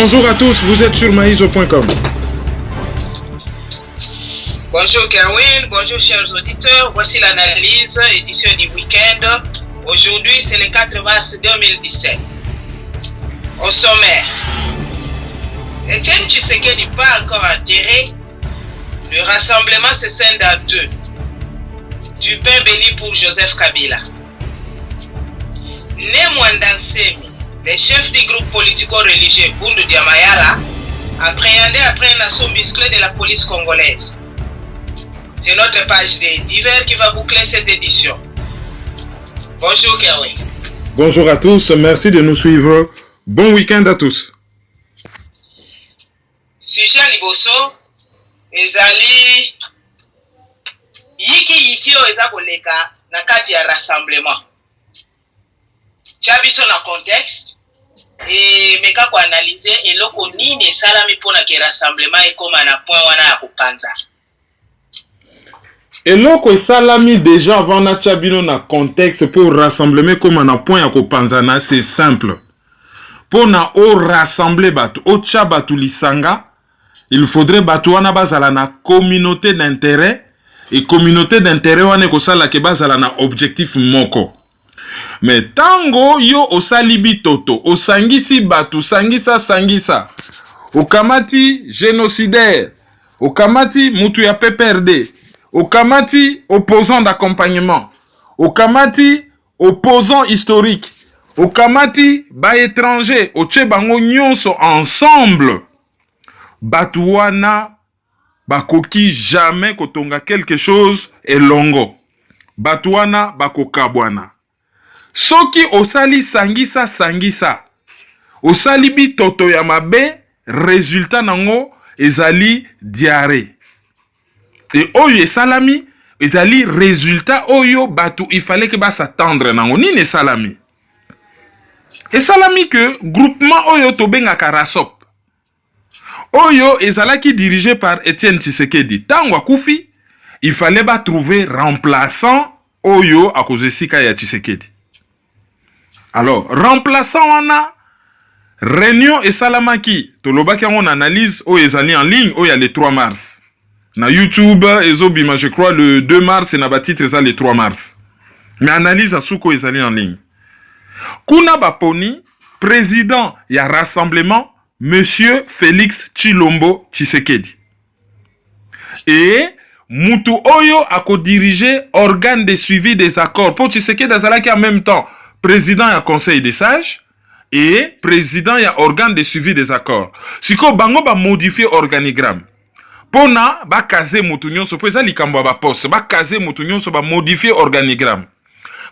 Bonjour à tous, vous êtes sur maïso.com. Bonjour Kerwin, bonjour chers auditeurs, voici l'analyse, édition du week-end. Aujourd'hui c'est le 4 mars 2017. Au sommaire, Etienne Tshisekedi pas encore enterré, le rassemblement se scinde à deux. Du pain béni pour Joseph Kabila. Né Mwandansemi, le chef du groupe politico-religieux Bundu Diamayala, appréhendé après un assaut musclé de la police congolaise. C'est notre page des divers qui va boucler cette édition. Bonjour Kerwin. Bonjour à tous, merci de nous suivre. Bon week-end à tous. Sujet liboso, ezali yiki oyo eza koleka na kati ya rassemblement. Tia biso na contexte et meka ko analyser eloko nini esalami mpona ke rassemblement ekoma na point wana ya kopanza. Eloko esalami déjà avant na tia bino na contexte pour rassemblement ekoma na point ya kopanzana, c'est simple. Pour na o rassembler batu, o tia batu lisanga, il faudrait batu wana bazala na communauté d'intérêt. Et communauté d'intérêt wane kosala ke bazala na objectif moko. Mais tango yo osalibi toto, osangisi batu, sangisa, okamati génocidaire, okamati mutu ya PPRD, okamati opposant d'accompagnement, okamati opposant historique, okamati ba étranger, oche bango nyonso ensemble, batu wana bakoki jamais kotonga quelque chose elongo. Batuana bakokabwana. Soki osali sangisa. Osali bitoto ya mabe, résultat nango ezali diarrhée. Et oyo esalami ezali résultat oyo batu il fallait que ba s'attendre nango nini esalami. Esalami que groupement oyo tobengaka Rasop. Oyo ezalaki dirigé par Etienne Tshisekedi. Tango akufi, il fallait ba trouver remplaçant Oyo à cause de Sika ya Tshisekedi. Alors, remplaçant wana réunion et salamaki, tolobaki on analyse Oyo ezali en ligne, Oyo le 3 mars. Na YouTube ezobima je crois le 2 mars et na ba titre ça le 3 mars. Mais analyse à suko ezali en ligne. Kuna baponi président ya rassemblement Monsieur Félix Tshilombo Tshisekedi. Et Mutu Oyo a co-dirigé organe de suivi des accords. Pour Tshisekedi azalaki en même temps président ya conseil des sages et président ya organe de suivi des accords. Siko bango ba modifier organigramme. Pona ba kaze mutu nyonso po eza likambo ba poste, ba kaze mutu nyonso ba modifier organigramme.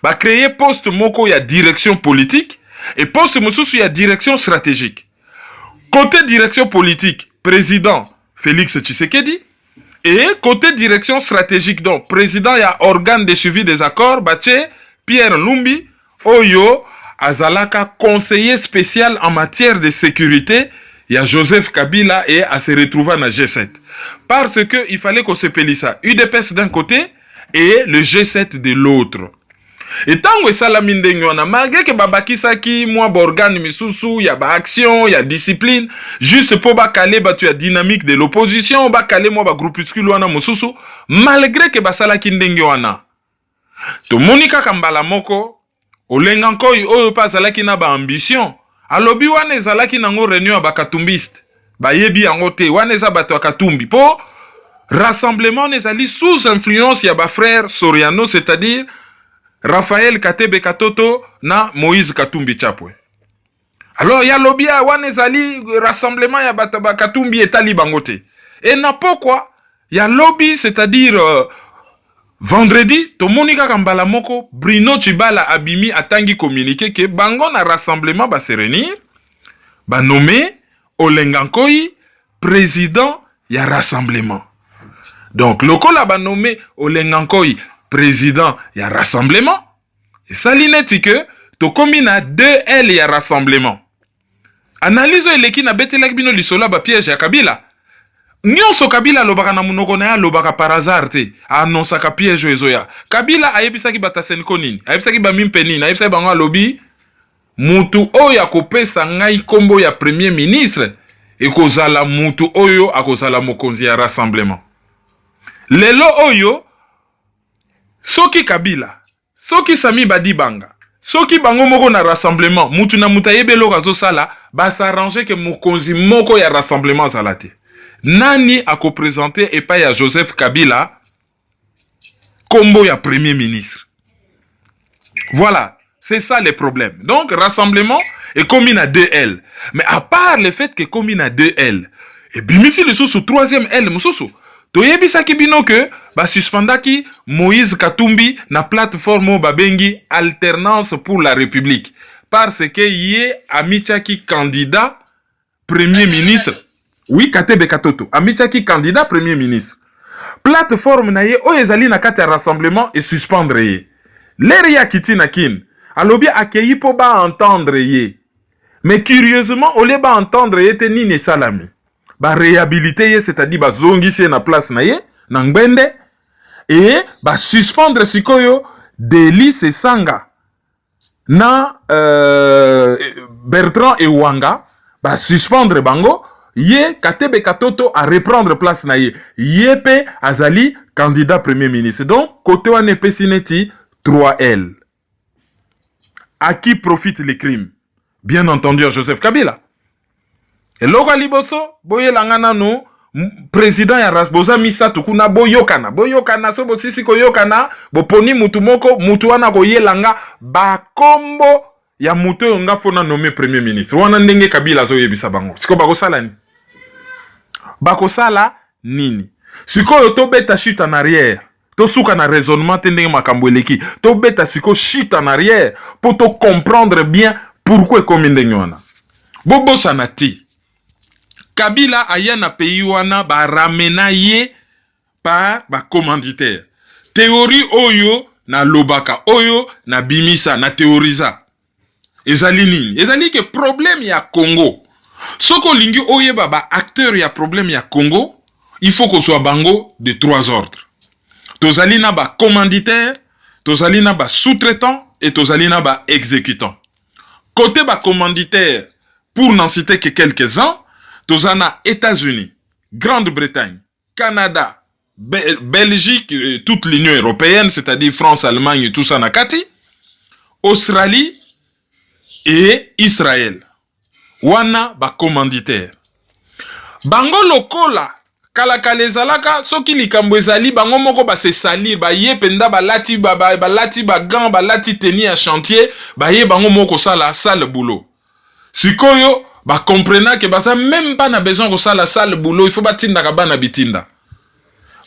Ba créer poste moko ya direction politique et poste mosusu ya direction stratégique. Côté direction politique, président Félix Tshisekedi. Et côté direction stratégique, donc, président, il y a organe de suivi des accords, Bache Pierre Lumbi, Oyo, Azalaka, conseiller spécial en matière de sécurité, il y a Joseph Kabila et à se retrouver dans G7. Parce que il fallait qu'on se plie ça. UDPS d'un côté et le G7 de l'autre. Et tant que ça la mine de malgré que babakisaki moi borgane misusu ya ba action ya discipline juste pour ba caler batu ya dynamique de l'opposition ba caler moi ba groupuscule wana mususu malgré que basala kindenge wana to monika kambala moko olenga nkoyi oyo pa zalaki na ba ambition alobi wana ezalaki nango réunion ba katumbiste ba yebi yango te wana eza bato akatumbi po rassemblement nezali sous influence ya ba frère Soriano, c'est-à-dire Raphaël Katebe Katoto na Moïse Katumbi Chapwe. Alors ya lobia wane zali rassemblement ya bataba Katumbi etali bangote. Et na pourquoi ya lobby, c'est-à-dire vendredi to monika kambala moko Bruno Chibala abimi atangi communiqué que bango na rassemblement ba se réunir ba nommé Olengankoi président ya rassemblement. Donc lokola ba nommé Olengankoi président y a rassemblement et ça l'ineti que to combina 2L y a rassemblement analyse eleki na betelaki bino lisola ba piège ya Kabila nyonso Kabila lobaka na munoko na ya lobaka par hasard te annonce ka piège ezoya Kabila ayebisaki batasenko nini ayebisaki ba mimpe nini ayebisaki bango alobi mutu oyo akopesa ngai kombo ya premier ministre ekozala mutu oyo akozala mokonzi ya rassemblement. Lelo oyo soki Kabila, soki Sami Badibanga, soki bango moko na rassemblement, mutu na mutu ayebelo kazosala, ba s'arranger ke mokonzi moko ya rassemblement zalate. Nani akoprésenter epai ya Joseph Kabila kombo ya premier ministre. Voilà, c'est ça les problèmes. Donc rassemblement est commis à 2L. Mais à part le fait que commis à 2L, et bimisi le sous troisième L, moussousou. Toyebisaki bino que ba suspendaki Moïse Katumbi na plateforme babengi alternance pour la République parce que yé amichaki candidat premier ministre. Oui, Katebe Katoto amichaki candidat premier ministre. Plateforme na ye o ezali na kati ya rassemblement et suspendre ye. L'air ya kiti na kin. Alobi akeyi po ba entendre ye. Mais curieusement, au lieu ba entendre ye te nini salami. Ba réhabiliter ye, c'est-à-dire ba zongisi na place na ye, na ngbende, et ba suspendre sikoyo Délice Sanga na Bertrand Ewanga, ba suspendre bango, ye Katebe Katoto a reprendre place na ye. Ye pe azali candidat premier ministre. Donc, côté wane pesineti 3L. À qui profite les crimes? Bien entendu à Joseph Kabila. Et Laura Liboso, boye langana no président ya rasboza misatu kuna boyokana so bo sisi ko yokana bo poni mutu moko mutu wana ko yelanga ba kombo ya mutu yonga fona nommé premier ministre wana ndenge Kabila zo yebisa bango siko bakosala ni bakosala nini siko to beta chute en arrière to suka na raisonnement ndenge makambo eleki to beta siko chute en arrière pour to comprendre bien pourquoi comme ndenge wana bobo sanati Kabila aya na pays wana ba ramena ye par ba commanditaire. Théorie oyo na lobaka oyo na bimisa na théorisa. Ezali nini? Ezali ke problème ya Congo. Soko lingi oyeba ba acteur ya problème ya Congo, il faut qu'on soit bango de 3 ordres. Tozali na ba commanditaire, tozali na ba sous-traitant et tozali na ba exécutant. Côté ba commanditaire, pour n'en citer que quelques-uns, tozana États-Unis, Grande-Bretagne, Canada, Belgique, toute l'Union européenne, c'est-à-dire France, Allemagne, tout ça nakati, Australie et Israël. Wana ba commanditaire. Bango lokola kalakale zalaka soki likambo ezali bango moko ba se salir ba ye penda ba lati ba gant ba lati tenir à chantier ba ye bango moko sala boulot. Sikoyo ba comprena que baza même pas na besoin de ça la salle boulot, il faut batinda ka bana bitinda.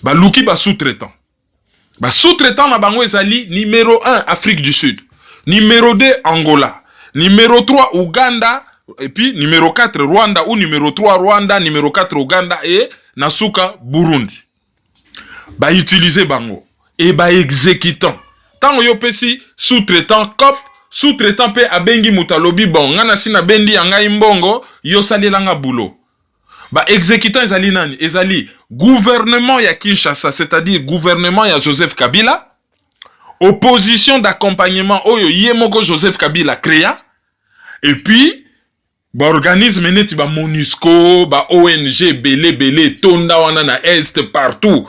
Ba luki ba sous-traitant. Ba sous-traitant na bango ezali numéro 1 Afrique du Sud, numéro 2 Angola, numéro 3 Ouganda et puis numéro 4 Rwanda ou numéro 3 Rwanda, numéro 4 Ouganda et nasuka Burundi. Ba utiliser bango et ba exécutant. Tant yo pesi sous-traitant cop sous-traitant pe abengi mutalobi bon ngana sina bendi yangai mbongo yo salelanga boulot ba exécutant ezali nani ezali gouvernement ya Kinshasa c'est-à-dire gouvernement ya Joseph Kabila opposition d'accompagnement oyo yemoko Joseph Kabila créa et puis ba organisme neti ba MONUSCO ba ONG belé tonda wana na est partout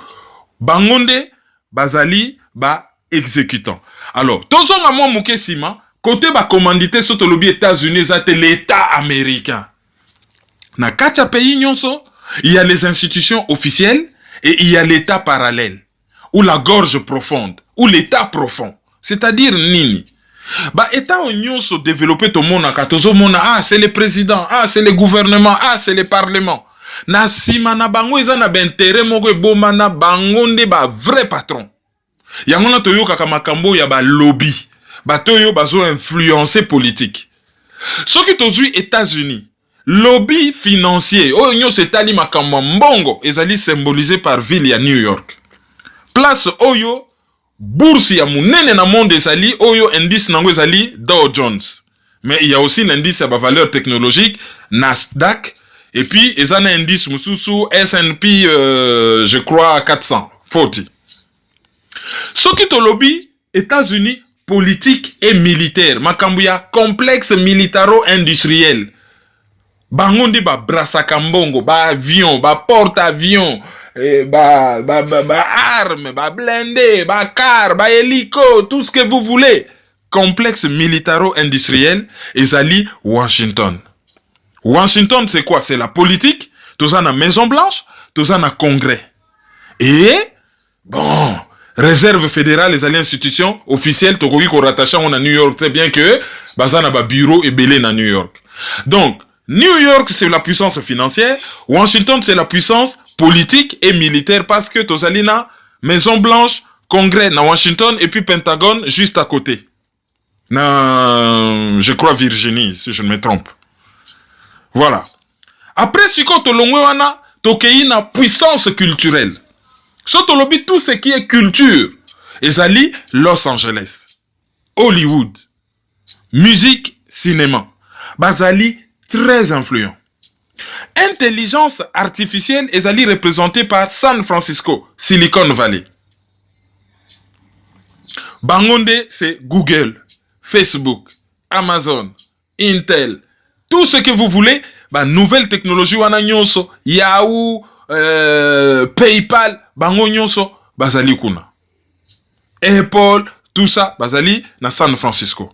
bangonde bazali ba exécutant. Alors tozonga mo mukesima côté ba commandité soto lobi États-Unis zate l'État américain. Na katia pays nyonso, il y a les institutions officielles et il y a l'État parallèle ou la gorge profonde ou l'État profond. C'est-à-dire nini. Ba État nyonso développé to mona katozo mona ah c'est le président, ah c'est le gouvernement, ah c'est le parlement. Na sima na bango eza na b'intérêt moko eboma na bango nde ba vrai patron. Yango na toyoka ka makambo ya ba lobby. Batoyo bazo influencer politique. Ce qui tozui États-Unis, lobby financier, oh nyo setali makambo mbongo, ezali symbolisé par ville ya New York. Place oyo, bourse ya munene na monde ezali, oyo indice nango ezali Dow Jones. Mais il y a aussi l'indice à valeur technologique, Nasdaq, et puis ezana indice mususu S&P, je crois 440. Ce qui to lobby, États-Unis, politique et militaire. Makambuya complexe militaro-industriel. Bangondi ba brasaka mbongo, ba avion, ba porte-avion, ba armes, ba blindé, ba car, ba hélico, tout ce que vous voulez. Complexe militaro-industriel, ezali Washington. Washington, c'est quoi? C'est la politique. Tout ça na Maison Blanche, tout ça na Congrès. Et, bon, réserve fédérale, les institutions officielles, tokoki ko rattaché à New York, très bien que, bazana ba bureau et belé na New York. Donc, New York, c'est la puissance financière. Washington, c'est la puissance politique et militaire parce que Tozalina, Maison Blanche, Congrès na Washington et puis Pentagone juste à côté. Je crois Virginie, si je ne me trompe. Voilà. Après, si tu wana, tokei na puissance culturelle. Soto lobi tout ce qui est culture. Ezali Los Angeles, Hollywood, musique, cinéma. Bazali très influent. Intelligence artificielle est représentée par San Francisco, Silicon Valley. Bangonde, c'est Google, Facebook, Amazon, Intel, tout ce que vous voulez. Nouvelle technologie, wana nyonso, Yahoo, PayPal, bango nyonso, bazali kuna. Apple, tout ça, bazali na San Francisco.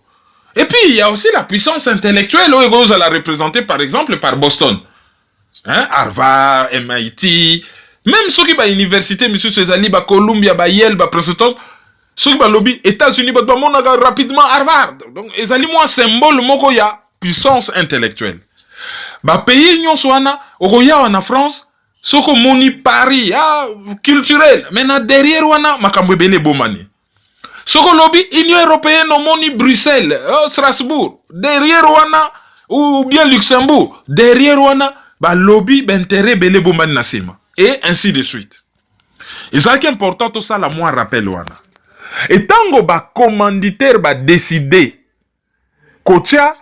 Et puis, il y a aussi la puissance intellectuelle, où elle la représentée, par exemple, par Boston. Hein? Harvard, MIT, même ceux qui ba université, monsieur Cezali, ba Columbia, ba Yale, ba Princeton, ceux qui ba lobby, États-Unis, ba monaga rapidement Harvard. Donc, ezali moi symbole moko ya puissance intellectuelle. Ba pays nyon soana, okoya wana France, soko moni Paris, culturel, maintenant derrière wana, makambo bele bomani. Soko lobby Union européenne omoni Bruxelles, Strasbourg, derrière wana ou bien Luxembourg, derrière wana ba lobby b'intérêt belé bomani nasima et ainsi de suite. Et ça qui est important tout ça la moi rappel wana. Et tango ba commanditaire ba décider kotia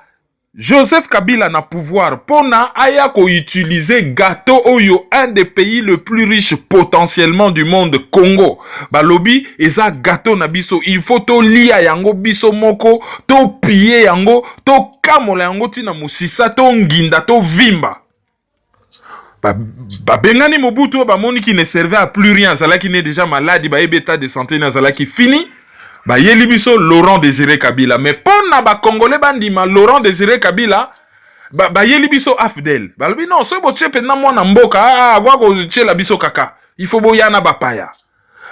Joseph Kabila na pouvoir pona aya ko utiliser gâteau oyo un des pays le plus riches potentiellement du monde Congo. Balobi eza gâteau na biso il faut to lia yango biso moko to piller yango to kamola yango tina musisa to nginda to vimba. Bengani Mobutu ba moni qui ne servait à plus rien, zala qui n'est déjà malade, ba état de santé na zala qui fini. Ba yeli biso Laurent Désiré Kabila mais pona ba congolais bandima Laurent Désiré Kabila ba yeli biso Afdel balobi non so botie pena mwana mboka gwa ko tshela biso kaka il faut boyana bapaya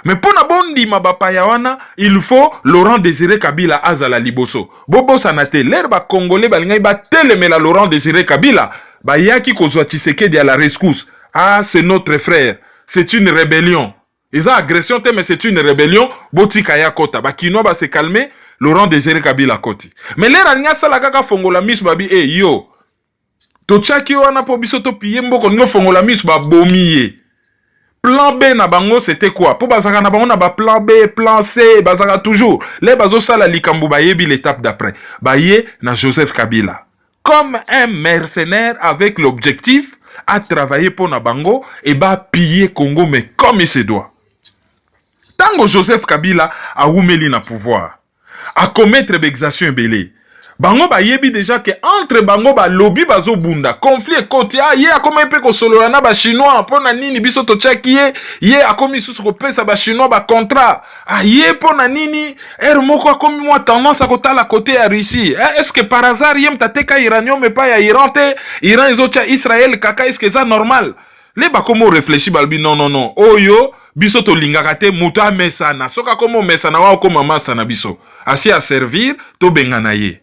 mais pona bondima bapaya wana il faut Laurent Désiré Kabila azala liboso bobo sanate l'air ba congolais balingai ba telemela Laurent Désiré Kabila ba yaki kozwa Tshisekedi à la rescousse c'est notre frère c'est une rébellion. Ils ont agression, mais c'est une rébellion. Boti kaya kota. Bakino ba se calmer. Laurent Désiré Kabila koti. Mais les rania salakaka fongola mis babi yo. To tchaki wana po biso to piye mboko ngo fongola mis ba bomiye. Plan B na bango c'était quoi? Po bazaka na bango na ba plan B, plan C, bazaka toujours. Les bazo sala likambu ba yebi l'étape d'après. Baye na Joseph Kabila. Comme un mercenaire avec l'objectif à travailler pour na bango et ba piller Congo mais comme il se doit. Tango Joseph Kabila a oumeli na pouvoir, a commettre vexation belé. Bango ba yebi déjà que entre bango ba lobby bazo bunda, conflit côté ye a comme un peu ko solo na ba chinois pona nini biso to tchaki ye a comme sous ko pesa ba chinois ba contrat. Ye pona nini moko a comme moi tendance à côté la côté à Russie. Est-ce que par hasard yem tateka iranien mais pas ya Iran te Iran izocha Israël kaka est-ce que ça normal? Les ba comme réfléchir balbi non. Oyo biso to lingaka te muta mesana soka komo mesana wa koma masana biso asi à servir to bengana ye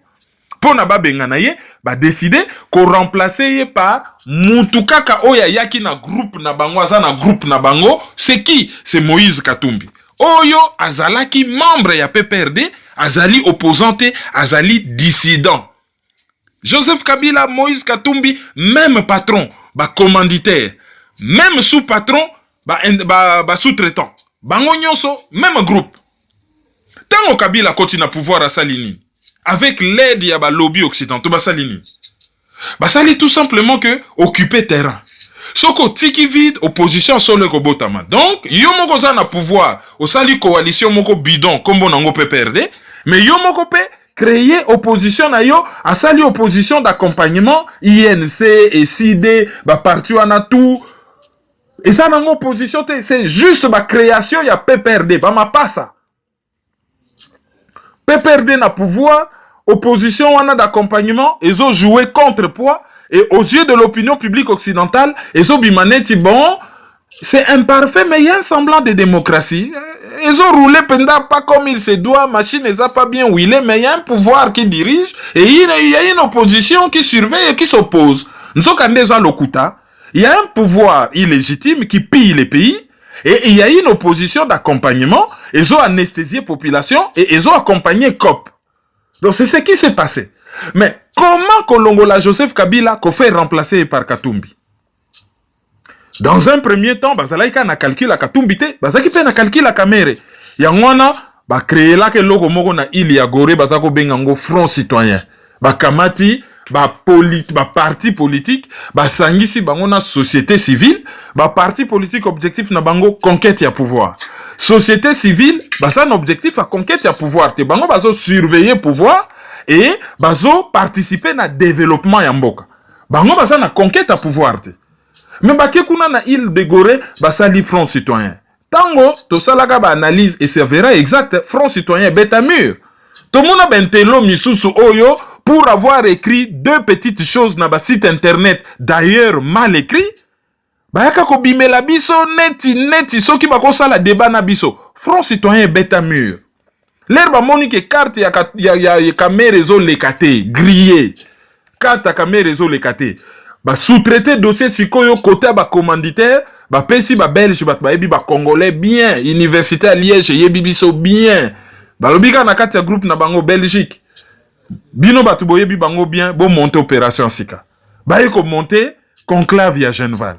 pona ba bengana ye ba décider ko remplacer ye par mutu kaka oya yaki na groupe na bango aza na groupe na bango c'est qui? C'est Moïse Katumbi oyo azalaki membre ya PPRD azali opposante azali dissident. Joseph Kabila, Moïse Katumbi, même patron ba commanditaire même sous-patron sous-traitant. Bango nyonso, même groupe. Tango Kabila continue à pouvoir à Salini. Avec l'aide ya ba lobby occidentaux, ba Salini. Sali tout simplement que occuper terrain. Soko tiki vide, opposition solo ko botama. Donc, yo moko za na pouvoir, au sali coalition moko bidon, comme bon nango PPRD, mais yo moko pe, créer opposition na yo, a sali opposition d'accompagnement, INC, SID, ba parti wana tout. Et ça dans opposition, c'est juste ma création, il y a PPRD, ba ma pas ça. PPRD na pouvoir, opposition wana d'accompagnement, ils ont joué contrepoids, et aux yeux de l'opinion publique occidentale, ils ont bimaneti bon, c'est imparfait, mais il y a un semblant de démocratie. Ils ont roulé pendant pas comme il se doit, machine n'est pas bien où il est, mais il y a un pouvoir qui dirige, et il y a une opposition qui surveille et qui s'oppose. Nous sommes il y a un pouvoir illégitime qui pille les pays, et il y a une opposition d'accompagnement, ils ont anesthésié la population, et ils ont accompagné COP. Donc c'est ce qui s'est passé. Mais comment Kolongola Joseph Kabila qu'on fait remplacer par Katumbi? Dans un premier temps, bazalaika na calcul à Katumbi te, bazaki pe na calcul à Kamere. Yangwana ba créer là que logo moko na ili ya Gorée bazako bengango Front Citoyen. Ba kamati ba parti politique, ba sangisi bango na société civile, ba parti politique objectif na bango conquête ya pouvoir. Société civile, ba ça un objectif à conquête ya pouvoir te bango bazo surveiller pouvoir et bazo participer na développement ya mboka. Bango baza na conquête à pouvoir te. Mais baki kuna na île de Gorée, basali Front Citoyen. Tango, to salaka ba analyse et c'est vrai exact, Front Citoyen beta mur. To mona bentelo misusu oyo pour avoir écrit deux petites choses na ba site internet d'ailleurs mal écrit. Bayaka ko bimela biso neti soki bako sala débat na biso. Front Citoyen beta mur. L'herbe monique carte ya caméra réseau lekate, grillé. Carte ya caméra réseau lekate. Ba sous-traité dossier sikoyo côté ba commanditaire, ba pesi ba belge ba yebi ba congolais bien, université à Liège yebi biso bien. Ba lobika na kati ya groupe na bango Belgique. Bino batu boyebi bango bien, bo monter opération sika. Ba yeko monter conclave ya Genval.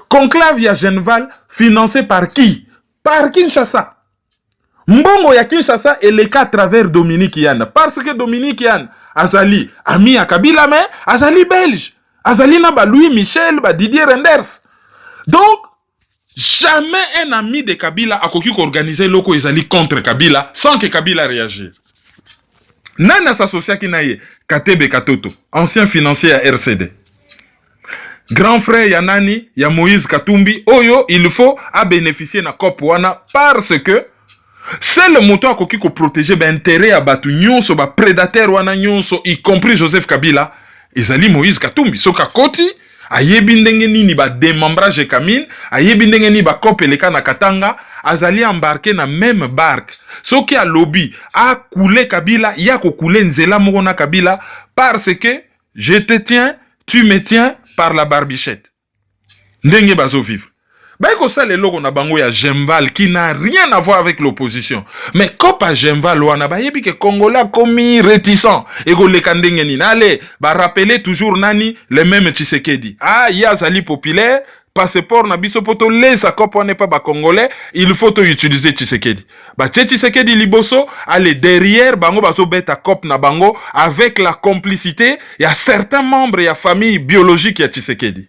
Conclave ya Genval financé par qui? Par Kinshasa. Mbongo ya Kinshasa et les cas à travers Dominique Yann. Parce que Dominique Yann azali ami ya Kabila mais azali belge. Azalina ba Louis Michel, ba Didier Renders. Donc, jamais un ami de Kabila a koki organiser loko ezali contre Kabila sans que Kabila réagisse. Nana s'associa ki naye Katebe Katoto, ancien financier à RCD. Grand frère Yanani, ya Moïse Katumbi, oyo il faut à bénéficier na COP wana parce que c'est le moto a koki ko protéger ba intérêt à batu nyonso ba prédateur wana nyonso y compris Joseph Kabila. Ezali Moïse Katumbi soka koti ayebi ndenge nini ba démembrage Kamine ayebi ndenge nini ba kopeleka na Katanga azali embarqué na même barque soki a lobby a coulé Kabila ya ko couler nzela moko na Kabila parce que je te tiens tu me tiens par la barbichette ndenge bazo vivre. Baiko ça le logo na bango ya Genval qui n'a rien à voir avec l'opposition. Mais kopa Genval wana ba yebi que Congolais commis réticent et go le kandenge ni allez ba rappeler toujours nani le même Tshisekedi. Ah ya zali populaire passeport na biso poto les akop on n'est pas ba Congolais, il faut utiliser Tshisekedi. Ba Tshisekedi liboso allez derrière bango bazo beta cop na bango avec la complicité il y a certains membres ya famille biologique ya Tshisekedi.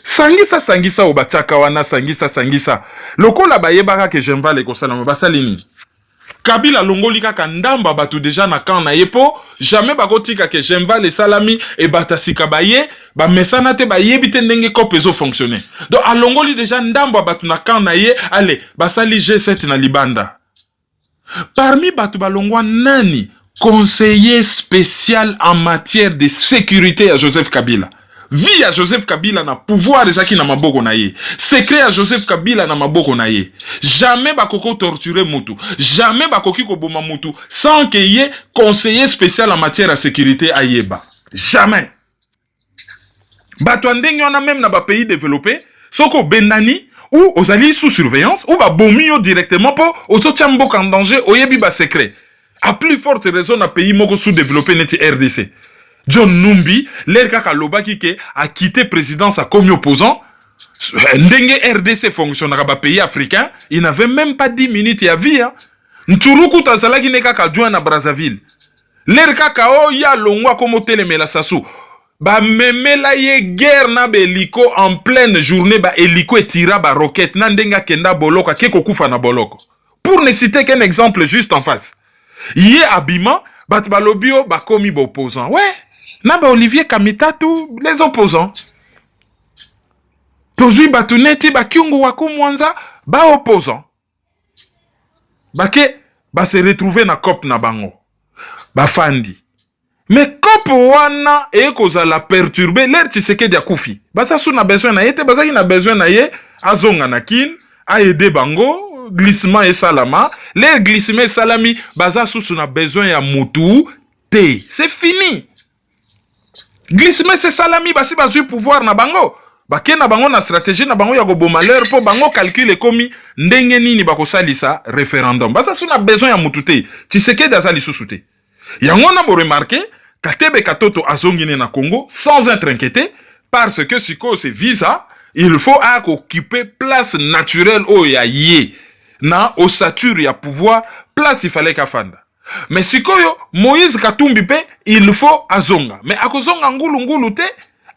Sangisa obachaka wana sangisa lokola bayebaka ke Genval ekosala basali nini Kabila longoli kaka ndamba batu déjà na camp na yepo jamais bakotika ke Genval et salami et batasika baye ba mesana te bayebi te ndenge COP ezo fonctionner donc alongoli déjà ndamba batu na camp na ye allez basali G7 na libanda parmi batu balongwa nani conseiller spécial en matière de sécurité à Joseph Kabila. Vie à Joseph Kabila na pouvoir ezaki na maboko na ye. Secret à Joseph Kabila na maboko na ye. Jamais bakoko torturer mutu. Jamais bakoki koboma mutu sans que y ait conseiller spécial en matière de sécurité à yeba. Jamais. Bato ndenge wana même na ba pays développé, soko bendani ou ozali sous surveillance ou ba bomi yo directement pour ozotia mboka en danger oyebi ba secret. A plus forte raison na pays moko sous-développé neti RDC. John Numbi, l'air kaka lobaki ke a quitté présidence à comme opposant. Ndenge RDC fonctionnera ba pays africain, il n'avait même pas 10 minutes à vie. Nturuku tazalaki ne kaka joint à Brazzaville. L'air kaka o ya longwa comme telemela sasu. Ba memela ye guerre na beliko en pleine journée ba hélico et tira ba roquette na ndenga kenda boloko ke kokufa na boloko. Pour ne citer qu'un exemple juste en face. Yé abima Bat balobio bakomi ba opposant. Ouais. Na ba Olivier Kamitatu les opposants. Tozui batuneti ba Kyungu Waku Mwanza ba opposant. Bake ba se retrouver na COP na bango. Ba fandi. Mais COP wana kozala perturber l'air Tshisekedi akufi. Baza sou na besoin na yete, baza ki na besoin na ye azonga na kin, a aider bango, glissement et salama. L'air glissement et salami, baza sou na besoin ya mutu te. C'est fini. Glissement et salami, basi bazu pouvoir na bango. Bake na bango na stratégie na bango ya go malheur po bango calcule komi ndenge nini bakosalisa référendum. Baza sou na besoin ya mutu te. Tshisekedi azali susu te. Yango na bo remarquer Katebe Katoto azongine na Congo sans être inquiété parce que siko c'est visa, il faut occuper place naturelle au yaye na ossature ya pouvoir place il fallait kafanda. Mais siko yo Moïse Katumbi pe il faut azonga. Mais akozonga ngulu te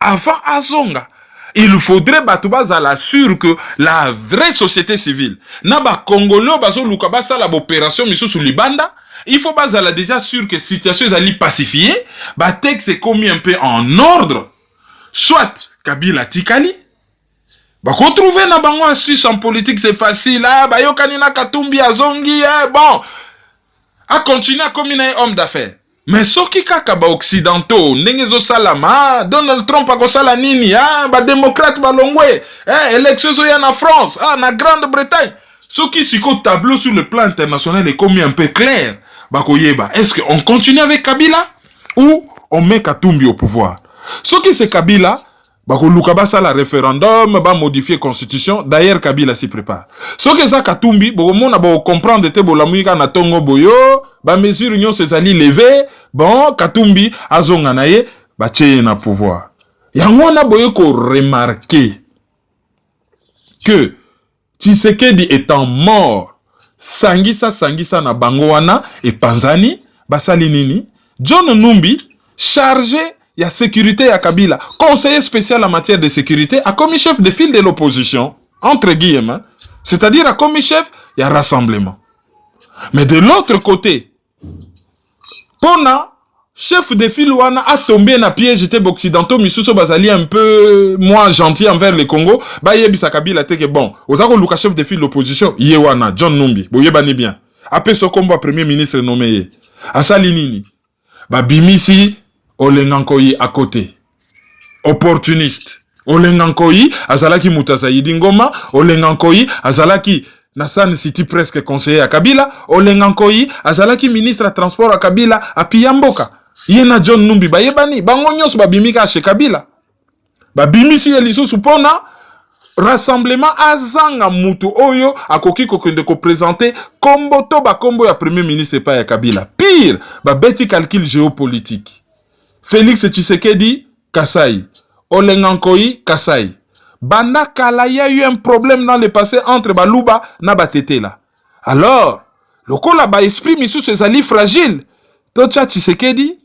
avant azonga. Il faudrait batubazala sûr que la vraie société civile na ba Congolais bazo luka basala opération misusu libanda. Il faut bazala déjà sûr que situation est allée pacifiée, bah texte est commis un peu en ordre, soit Kabila Tikali, bah retrouver na bango astuce en politique c'est facile, ah bah yo kanina Katumbi azongi, bon, à continuer à comme un homme d'affaires. Mais ce qui kaka ba occidentaux, nengezo salama, Donald Trump a kosala nini, ah bah démocrate ba longwe, élection zoya na France, ah na Grande-Bretagne, ce qui siko tableau sur le plan international est commis un peu clair. Est-ce qu'on continue avec Kabila ou on met Katumbi au pouvoir? Ce qui c'est Kabila, Lukabasa la référendum, va modifier la constitution. D'ailleurs, Kabila s'y prépare. Ce qui c'est Katumbi, on a comprendre que la musique na tongo boyo, mesure union ses alliés levés, bon Katumbi azonganaye, tcheye na pouvoir. Yango na boyo ko remarquer que Tshisekedi étant mort. Sangisa na bango wana et Panzani basali nini John Numbi chargé ya sécurité ya Kabila, conseiller spécial en matière de sécurité, a commis chef de file de l'opposition entre guillemets, c'est-à-dire a commis chef ya rassemblement. Mais de l'autre côté Pona chef de file wana a tombé na piège te occidentaux misuso bazali un peu moins gentil envers le Congo, ba yebisa Kabila te que bon ozako luka chef de file l'opposition ye wana John Numbi boye bani bien après ce combat premier ministre nommé asali nini ba bimisi Olengankoyi à côté opportuniste Olengankoyi azalaki mutazayidi ngoma Olengankoyi azalaki Nassan City presque conseiller à Kabila Olengankoyi azalaki ministre à transport à Kabila à Piyamboka. Yena John Numbi ba yebani bango nyonso ba bimika chez Kabila ba bimisi eliso supona rassemblement azanga mutu oyo akoki kokende ko présenter kombo to ba kombo ya premier ministre pa ya Kabila. Pire ba beti calcul géopolitique. Félix Tshisekedi Kasai, Olengankoyi Kasai. Banakala, il y a eu un problème dans le passé entre Baluba et Batetela. Alors, le kola ba esprit misu ses alliés fragiles. Tocha Tshisekedi,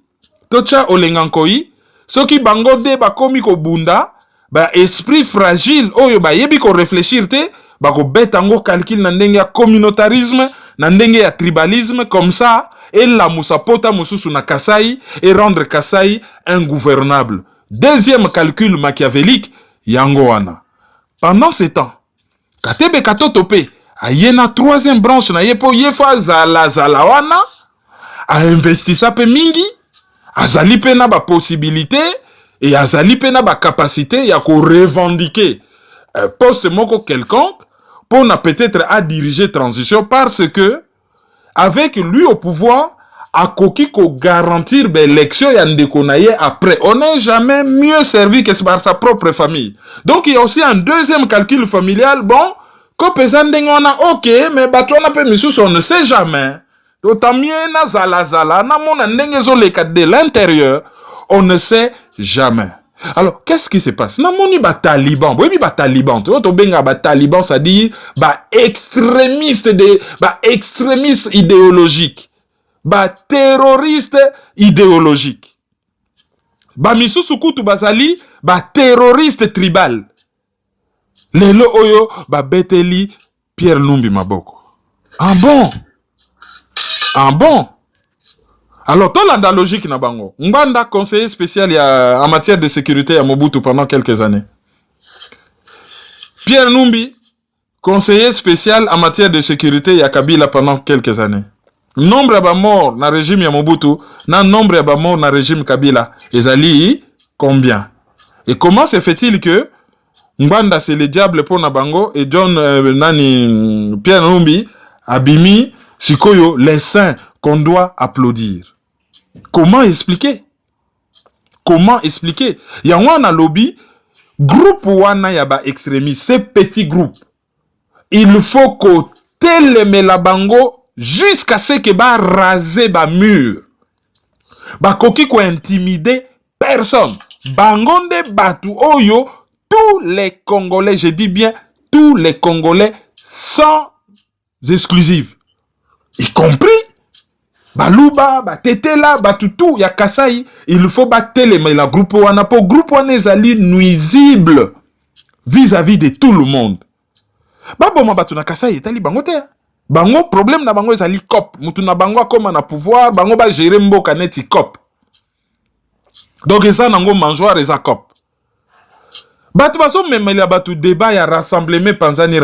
Tocha Olengankoyi, ceux qui bango de ba komi ko bunda, ba esprit fragile, oyo ba yebi ko réfléchir te, ba ko betango calcul na ndenge ya communautarisme, na ndenge ya tribalisme, comme ça, et la musapota mususu na Kasai, et rendre Kasai ingouvernable. Deuxième calcul machiavélique, Yangoana. Pendant ce temps, Katebe Katoto pe, a yena troisième branche na yepo yefa zala wana, a investi sa pe mingi, a zali pe na ba possibilité, et a zali pe na ba capacité, ya ko revendiquer poste moko quelconque, pour na peut-être à diriger transition, parce que, avec lui au pouvoir, a koki ko garantir l'élection yandekonaye après. On n'est jamais mieux servi que par sa propre famille. Donc il y a aussi un deuxième calcul familial. Bon, ko pesandengona ok, mais batona pe misus on ne sait jamais. D'autant mieux na zala na mona ndengezo le cadre de l'intérieur, on ne sait jamais. Alors, qu'est-ce qui se passe? Na moni ba taliban, oui ba taliban, to benga ba taliban, ça dit ba extrémiste idéologique. Ba terroriste idéologique. Ba misusu kutu bazali ba terroriste tribal. Lelo oyo ba beteli Pierre Numbi Maboko. Ah bon? Ah bon? Alors, dans la logique na bango, Ngbanda conseiller spécial en matière de sécurité à Mobutu pendant quelques années. Pierre Numbi, conseiller spécial en matière de sécurité à Kabila pendant quelques années. Nombre de morts dans le régime ya Mobutu, nombre de morts dans le régime Kabila, ezali combien? Et comment se fait-il que Ngbanda c'est le diable pour Nabango et John Pierre Numbi abimi sikoyo les saints qu'on doit applaudir? Comment expliquer? Comment expliquer? Il y a un lobby, groupe wana yaba extrémiste, ces petits groupes. Il faut que teleme la bango jusqu'à ce que ba raser ba mur. Ba koki ko intimider personne. Bangonde batu oyo, tous les Congolais, je dis bien tous les Congolais sans exclusive. Y compris Baluba, Batetela, Batutu, ya Kasai, il faut battre mais la groupe wana po groupe wana ezali nuisible vis-à-vis de tout le monde. Baboma batu na Kasai etali bango te. Bango problème na bango ezali cop. Mutu na bango akoma na pouvoir, bango ba gérer mboka neti cop. Donc eza nango manjoir eza cop. Batu baso memela batu débat ya rassemblement Panzani.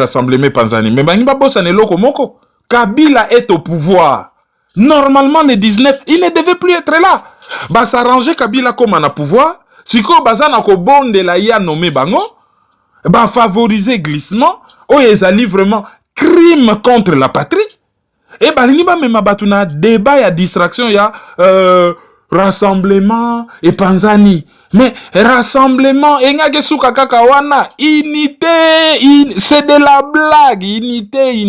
Mais bangi ba bossa ne loko moko. Kabila est au pouvoir. Normalement, le 19, il ne devait plus être là. Bah, s'arranger Kabila comme on a pouvoir. Si ko bazana ko bonde la ya nommé bango, bah, favoriser glissement. Oh, ils allaient vraiment crime contre la patrie. Et bah, il n'y a pas même batuna débat, ya distraction, ya rassemblement et Panzani. Mais rassemblement, unité, c'est de la blague. Unité,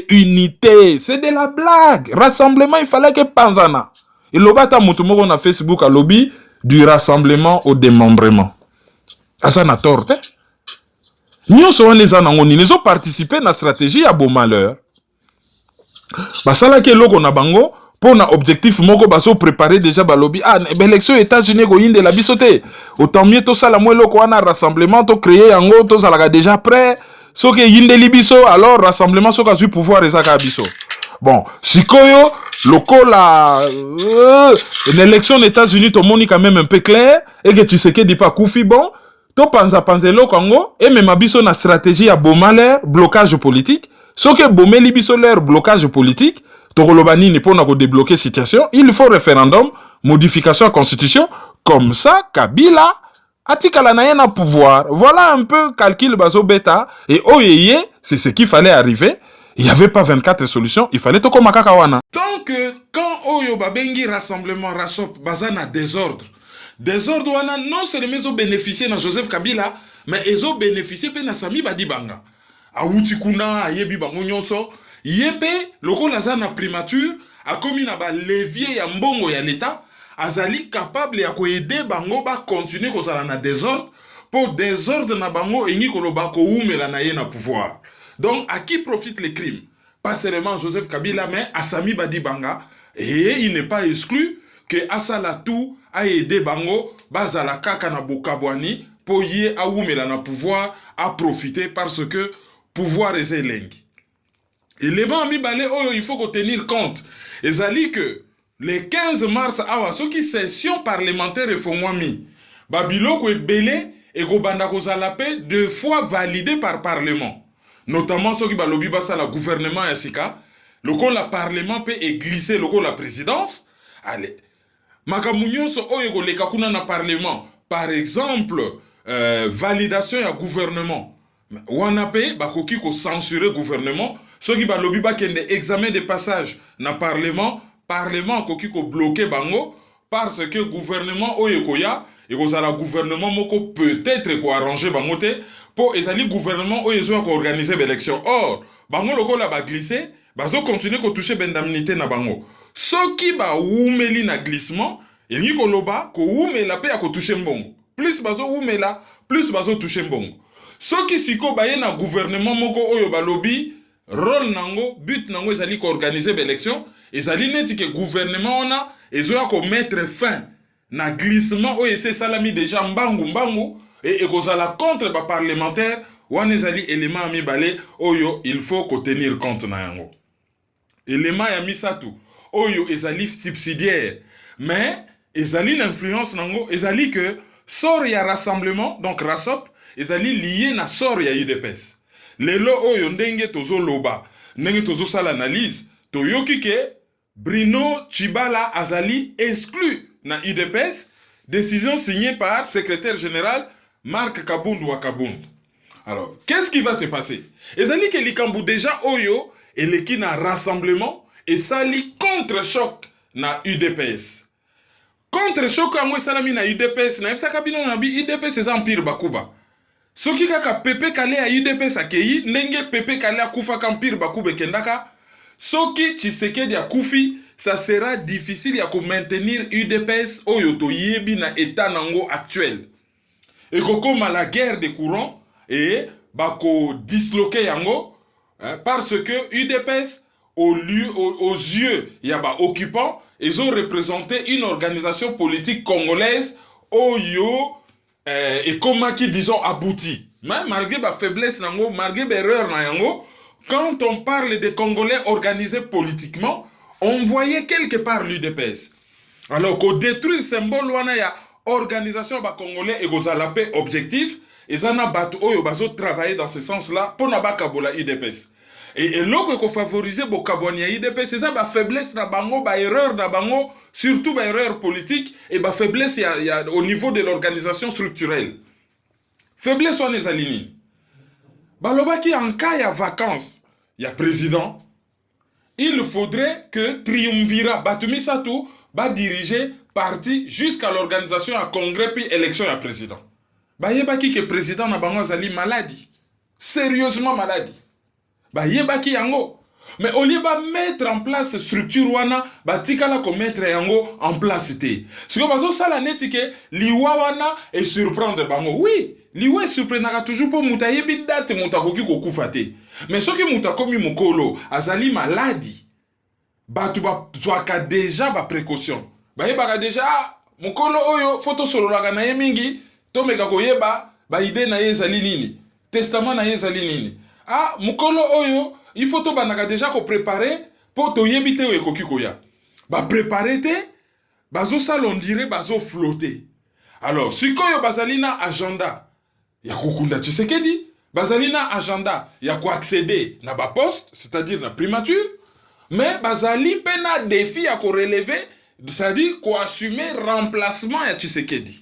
unité, c'est de la blague. Rassemblement, il fallait que Panzana. Et l'obata mutumoko na Facebook à lobby du rassemblement au démembrement. Ça n'a tort, hein? Nous sommes les anangoni, ils ont participé à la stratégie à beau malheur. Bah, ça là que l'on a bango, pour un objectif, moko baso préparer déjà ba lobby. Ah, l'élection États-Unis go inde la bisoté. Autant mieux tout ça la moins loko wana rassemblement to créer yango to ça déjà prêt. So que yinde libiso alors rassemblement so ka su pouvoir ezaka biso. Bon, sikoyo loko la une élection aux États-Unis to moni quand même un peu clair et que tu sais que dit pas koufi bon. To panza lo Congo et même biso na stratégie à bomale blocage politique. So que bomeli biso leur blocage politique. Torolobani n'est pas pour débloquer situation. Il faut référendum, modification de la constitution. Comme ça, Kabila atikala na yena pouvoir. Voilà un peu calcul baso bêta. Et oyeye, c'est ce qu'il fallait arriver. Il n'y avait pas 24 solutions. Il fallait toko makaka wana. Donc, quand oyo babengi rassemblement rasop bazana désordre. Désordre wana non seulement ils ont bénéficié na Joseph Kabila, mais ils ont bénéficié pe na Sami Badibanga. Awuti kuna ayebi bango nyonso. Yebe, loko naza na primature, a commis na ba levier ya mbongo ya l'État, azali capable ya ko aider bango ba continuer ko sala na désordre, pour désordre na bango engi ko loba ko umela na ye na pouvoir. Donc, à qui profite les crimes? Pas seulement Joseph Kabila, mais Assami Badibanga, et il n'est pas exclu que Asalatou a aidé bango, bazala kaka na bokabwani, pour y a umela na pouvoir, à profiter parce que pouvoir est elengi. Élément mi balé, oh, il faut tenir compte. Et ça dit que les 15 mars, ceux qui session parlementaire et font moi mi. Babylone est belé et Gobanda Kozalapé 2 fois validé par parlement. Notamment ceux qui balobi basa la gouvernement et sika. Le coup la parlement peut glisser le coup la présidence. Allez. Makamunyo so oyego le kakuna na parlement. Par exemple, validation ya gouvernement. Wanape bakoki ko censurer gouvernement. Ceux qui balobi ba kende examen de passage na parlement koki ko bloquer bango parce que gouvernement oyekoya et ko la gouvernement moko peut-être ko arranger bango te pour ezali gouvernement oyezo ko organiser l'élection. Or bango loko la ba glisser bazo continuer ko toucher bendamnité na bango. Ceux qui ba oumeli na glissement et ni ko loba ko oumela pe ya ko toucher mbongo. Plus bazo oumela, plus bazo toucher mbongo. Ceux qui siko baye na gouvernement moko oyo balobi rôle nango, but nango ezali ko organiser l'élection, ezali neti que gouvernement ona ezoya ko mettre fin na glissement oyo ese salami déjà mbangu et ekozala contre ba parlementaire wana ezali élément mibale oyo il faut ko tenir compte na yango. Élément ya misatu oyo ezali subsidiaire mais ezali l'influence nango ezali que sort ya rassemblement donc RASOP ezali lié na sort ya UDPS. Lelo oyo ndenge tozo loba ndenge tozo sala analyse toyoki ke Bruno Tshibala azali exclu na UDPS, décision signée par secrétaire général Marc Kabundu wa Kabundu. Alors, qu'est-ce qui va se passer? Ezali ke likambu déjà oyo eleki na rassemblement et sali contre-choc na UDPS. Contre-choc yango esalami na UDPS na yebisaka bino na bi UDPS eza empire bakuba. Soki kaka Pepe Kale ya UDPS akei ndenge Pepe Kale akufaka empire bakuba ekendaka soki Tshisekedi akufi ça sera difficile ya ko maintenir UDPS oyo toyebi na état nango actuel. Et kokoma la guerre des courants et bako disloquer yango parce que UDPS aux yeux yaba occupants ils ont représenté une organisation politique congolaise oyo et comment qui disons abouti. Mais malgré ba faiblesse nango, malgré ba erreur na yango, quand on parle des Congolais organisés politiquement, on voyait quelque part l'UDPS. Alors qu'on détruit le symbole wana ya organisation ba Congolais et qu'on a la paix objectif, et ça n'a pas travaillé dans ce sens-là pour n'a pas kabola UDPS. Et l'autre qu'on favorisait bo kabonia UDPS, c'est ça ba faiblesse na bango, ba erreur na bango, surtout ba erreur politique et ba faiblesse au niveau de l'organisation structurelle. Faiblesse on est aligné. Balobaki en cas de vacances, il y a président. Il faudrait que triumvirat Batumi Satou va diriger parti jusqu'à l'organisation à congrès puis élection à président. Bayebaki que président na bango zali maladie. Sérieusement maladie. Bayebaki yango. Mais au lieu de mettre en place structure wana, batikala ko mettre yango en place té. Ce que bazo sala netike liwa wana et surprendre bango. Oui, liwa surprendra toujours pour muta yebi date muta koki ko kufate. Mais ce que muta komi mukolo azali maladie. Batu ba zwaka déjà ba précaution. Bayebaka déjà mukolo oyo photo solo la na yemingi to meka ko yeba ba idée na yezali nini. Testament na yezali nini. Ah mukolo oyo il faut to banaka déjà ko préparer pour to yebite o ekoki koya. Ba préparer te bazo salon dire bazo flotter. Alors sikoyo bazalina agenda ya kokunda Tshisekedi, bazalina agenda ya ko accéder na ba poste, c'est-à-dire na primature, mais bazali pena défi ya ko relever, c'est-à-dire ko assumer remplacement ya Tshisekedi.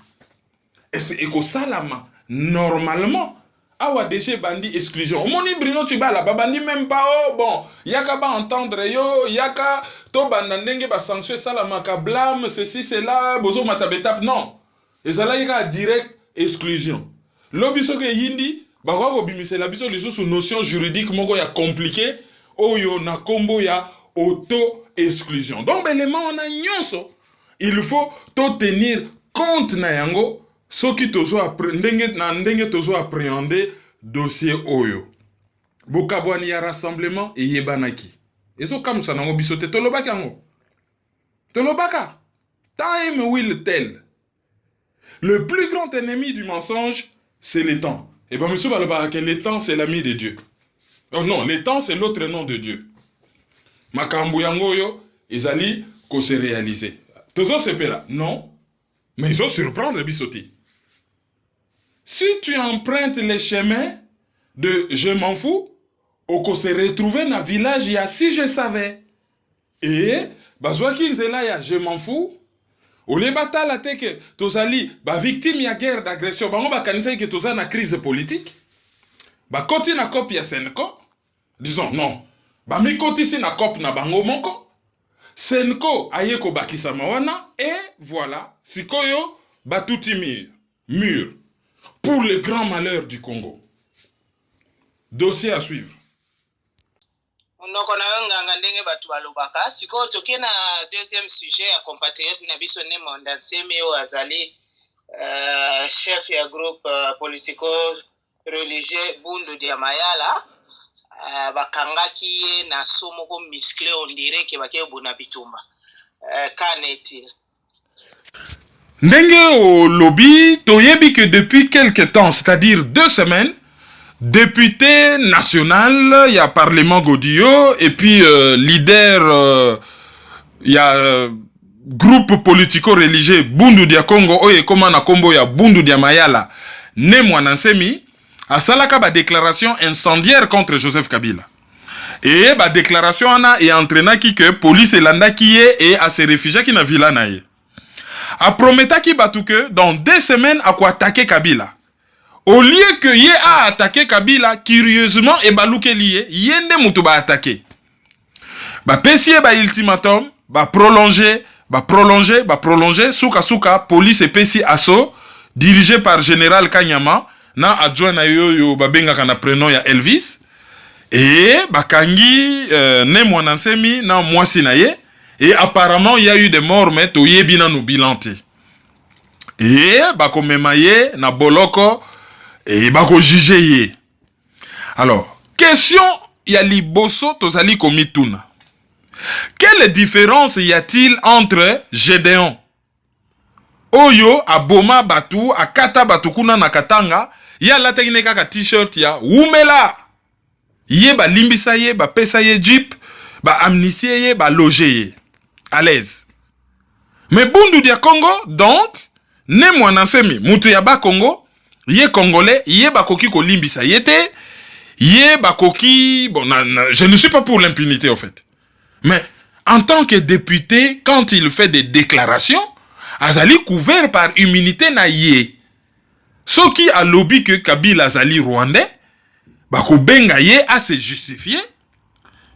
Et c'est eko salama normalement awa DG bandi exclusion. Moni Bruno Tshibala babandi même pas oh bon yaka ba entendre yo yaka to bandandenge ba sanction salama ka blâme ceci cela bozo matabetap non. Ezala yaka direct exclusion. Lobiso ke yindi ba ko bimisela biso liso sous notion juridique moko ya compliqué oyo na kombo ya auto exclusion. Donc élément on a nyonso il faut to tenir compte na yango soki tozo ndenge tozo appréhender dossier oyo. Bokabwani ya rassemblement et yebanaki. Ezo kamusa nango bisote tolobaka yango. Tolobaka. Time will tell. Le plus grand ennemi du mensonge, c'est le temps. Et bien monsieur balobaka que le temps c'est l'ami de Dieu. Oh non, le temps c'est l'autre nom de Dieu. Makambu yango yo ezali ko se réaliser. Tozo sepela. Non. Mais ils vont surprendre bisote. Si tu empruntes les chemins de je m'en fous, on se retrouver dans le village, il y a si je savais. Et, bazouaki nzela ya je m'en fous, ou les batailles que tozali, victime ya guerre d'agression, on va kanisa que toza na crise politique, koti na copie ya Senko, disons non, mi koti si na copie na bango moko, Senko aye ko bakisa mawana, et voilà, sikoyo, batuti mur. Pour le grand malheur du Congo. Dossier à suivre. Onoko na nganga ndenge batu balobaka siko toke na deuxième sujet ya compatriote na biso ne Monda Nsemi o azali chef ya groupe politico religieux Bundu dia Mayala bakangaki ye na somo ko musclé on dirait que bake buna bitumba kaneti. Ndenge au lobby, toyebi que depuis quelque temps, c'est-à-dire 2 semaines, député national, il y a Parlement Godillot, et puis leader, il y a groupe politico-religieux Bundu dia Congo, oye komana kombo ya Bundu dia Mayala, ne Mwanansemi, a salaka ba déclaration incendiaire contre Joseph Kabila. Et ba déclaration ana et entraîna qui que police elanda qui est et à se réfugier qui na villa na ye. A prometa ki batu que dans 2 semaines à quoi attaquer Kabila. Au lieu que ye a attaqué Kabila, curieusement et balouke lié, yende mutu ba attaquer. Ba pesier ba ultimatum, ba prolonger, souka, police et pesi asso, dirigé par général Kanyama, na adjoint na yo babenga kana prénom ya Elvis, et bakangi ne Mwanansemi na mwasi na ye, et apparemment il y a eu des morts, mais to yebi na nou bilanté. Et bako memaye na boloko, et bako juge ye. Alors, question ya liboso tozali komituna. Quelle différence y a-t-il entre Gédéon, Oyo, Aboma Batu, Akata Batukuna Nakatanga, ya la tekine kaka t-shirt ya Wumela, ye ba limbisa ye, ba pesa ye jeep, ba amnistie ye, ba loger ye. À l'aise. Mais Bundu dia Congo, donc, ne Mwanansemi, mutu ya ba Congo, ye Congolais, ye ba koki ko limbisa ye te, ye ba koki, bon, je ne suis pas pour l'impunité en fait. Mais en tant que député, quand il fait des déclarations, azali couvert par immunité na ye. Ce qui a lobby que Kabila azali rwandais, bako benga ye a se justifier.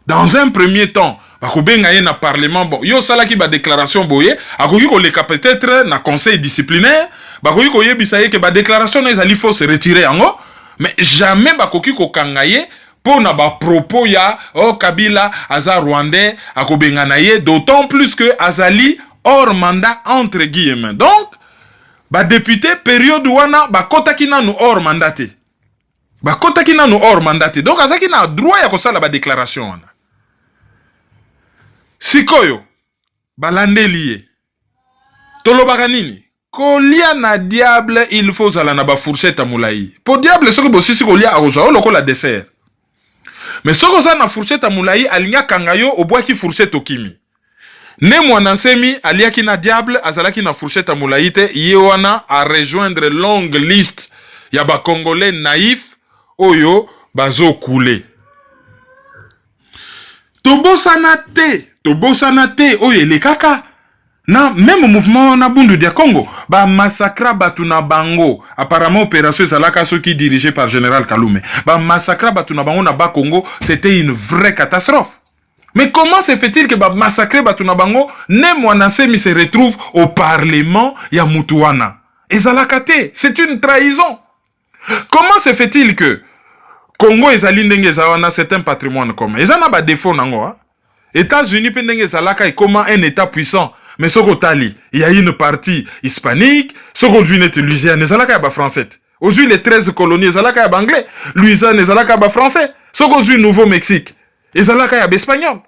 Dans un premier temps, bako benga ye na parlement, bon, yo salaki ba déclaration boye, akoki ko leka peut-être na conseil disciplinaire, bakoki ko yebisa ye que ba déclaration na ezali faut se retirer ango, mais jamais bakoki ko kanga ye pour na ba propos ya Kabila aza rwandais akobenga na ye, d'autant plus que azali hors mandat entre guillemets. Donc ba député période wana ba kotaki na nou hors mandaté. Ba kotaki na nou hors mandaté. Donc azaki na droit ya kosala ba déclaration wana. Sikoyo balande lié. Tolobaka nini? Kolia na diable il faut zala na ba fourchette a moulayi. Pour diable soki bosisi kolia akozwa lokola dessert. Mais ce que ça na fourchette à moulayi alinya kangayo au bois qui fourchette au kimi. Ne Mwanansemi aliaki na diable azalaki na fourchette à moulayi te yewana a rejoindre longue liste ya ba congolais naïf oyo bazo koule. Tobosana te oyo le kaka. Na même mouvement na Bundu dia Congo ba massacra batuna bango apparemment opération Zalaka ceux qui dirigé par général Kalume ba massacra batuna bango na ba Congo c'était une vraie catastrophe. Mais comment se fait-il que ba massacrer batuna bango ne Mwanansemi se retrouve au parlement ya Mutuana et Zalaka te, c'est une trahison. Comment se fait-il que Congo ezali ndenge zawana c'est un patrimoine commun. Ezana ba défaut nango hein? États-Unis pe ndenge Zalaka est comme un état puissant. Mais ce Tali, il y a une partie hispanique, ce qu'on est Louisiane, les Alaka ba français. Aujourd'hui, les 13 colonies, les Alaka ba anglais, Louisiane, les Alaka ba français. Ce qu'on est Nouveau-Mexique, les Alaka ba espagnol.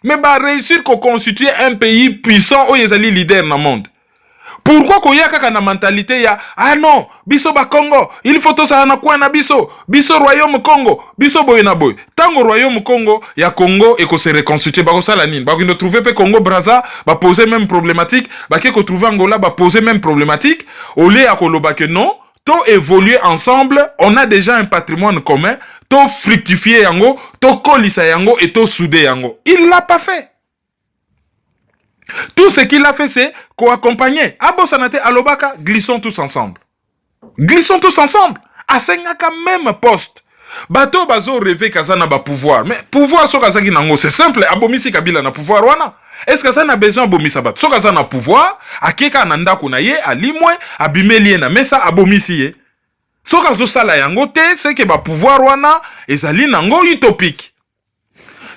Mais bah réussir qu'on constitue un pays puissant où ils allaient leader dans le monde. Pourquoi qu'on y a kaka na mentalité ya ah non, biso ba Congo, il faut tout ça na quoi na biso royaume Congo, biso boy na boy. Tango royaume Congo, ya Congo et qu'on se reconstitue ba ko sala nini. Ba ko trouver pe Congo Brazza, ba poser même problématique, ba ko trouver Angola ba poser même problématique, au lieu à koloba que non, to évoluer ensemble, on a déjà un patrimoine commun, to fructifier yango, to kolisa yango et to souder yango. Il l'a pas fait. Tout ce qu'il a fait, c'est co-accompagner. Abo Sanate Alobaka, glissons tous ensemble. Glissons tous ensemble. Asengaka même poste. Bato bazo rêvé kazana ba pouvoir. Mais pouvoir so kazaki nango, c'est simple. Abomisi Kabila na pouvoir wana. Est-ce que ça n'a besoin abomisa bato? So kazana pouvoir, akeka nanda kunaye, alimwe, abimelie na mesa, abomisi ye. So kazo sala yango te, c'est que ba pouvoir wana, ezali nango utopique.